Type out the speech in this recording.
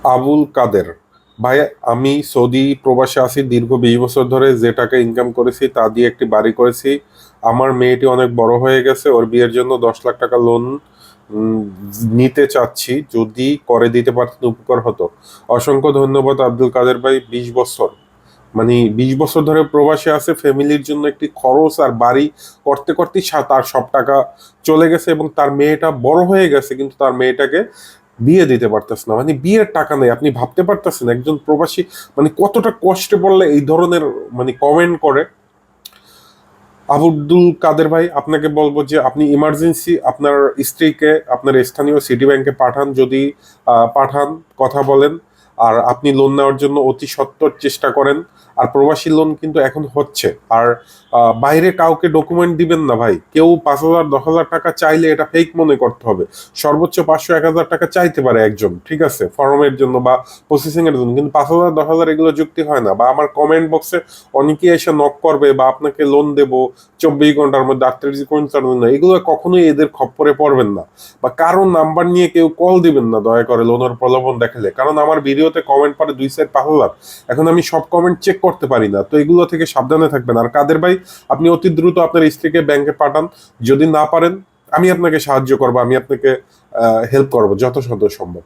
আবুল কাদের ভাই, আমি সৌদি প্রবাসে আছি দীর্ঘ 20 বছর ধরে। যে টাকা ইনকাম করেছি তা দিয়ে একটি বাড়ি করেছি। আমার মেয়েটি অনেক বড় হয়ে গেছে, ওর বিয়ের জন্য 10 লাখ টাকা লোন নিতে চাচ্ছি। যদি করে দিতে পারতেন উপকার হতো। অসংখ্য ধন্যবাদ আব্দুল কাদের ভাই। 20 বছর, মানে 20 বছর ধরে প্রবাসে আছে, ফ্যামিলির জন্য একটি খরচ আর বাড়ি করতে করতেই তার সব টাকা চলে গেছে, এবং তার মেয়েটা বড় হয়ে গেছে কিন্তু তার মেয়েটাকে বিয়ে দিতে পারতেছে না। মানে বিয়ের টাকা নেই। আপনি ভাবতে পারতেছেন একজন প্রবাসী মানে কতটা কষ্টে পড়লে এই ধরনের মানে কমেন্ট করে। আব্দুল কাদের ভাই, আপনাকে বলবো যে আপনি ইমার্জেন্সি আপনার স্ত্রীকে আপনার স্থানীয় সিটি ব্যাংকে পাঠান। যদি পাঠান, কথা বলেন। আর আপনি লোন নেওয়ার জন্য অতি সত্বর চেষ্টা করেন। আর প্রবাসী লোন কিন্তু এখন হচ্ছে। আর বাইরে কাউকে ডকুমেন্ট দিবেন না ভাই। কেউ 5,000 10,000 টাকা চাইলে এটা ফেক মনে করতে হবে। সর্বোচ্চ 500 1,000 টাকা চাইতে পারে একজন, ঠিক আছে, ফর্মের জন্য বা প্রসেসিং এর জন্য, কিন্তু 5,000 10,000 এগুলো যুক্তি হয় না। বা আমার কমেন্ট বক্সে অনেকেই এসে নক করবে বা আপনাকে লোন দেবো 24 ঘন্টার মধ্যে, 48 ঘন্টার মধ্যে, এগুলো কখনোই এদের খপ্পরে পড়বেন না। বা কারো নাম্বার নিয়ে কেউ কল দিবেন না দয়া করে লোনের প্রলোভন দেখালে। কারণ আমার ভিডিওতে কমেন্ট পড়ে 2 সাইড 5,000। এখন আমি সব কমেন্ট চেক করতে পারি না, তো এগুলো থেকে সাবধানে থাকবেন। আর কাদের ভাই, আপনি অতি দ্রুত আপনার স্ত্রীকে ব্যাংকে পাঠান। যদি না পারেন, আমি আপনাকে সাহায্য করবো, আমি আপনাকে হেল্প করবো যত সম্ভব।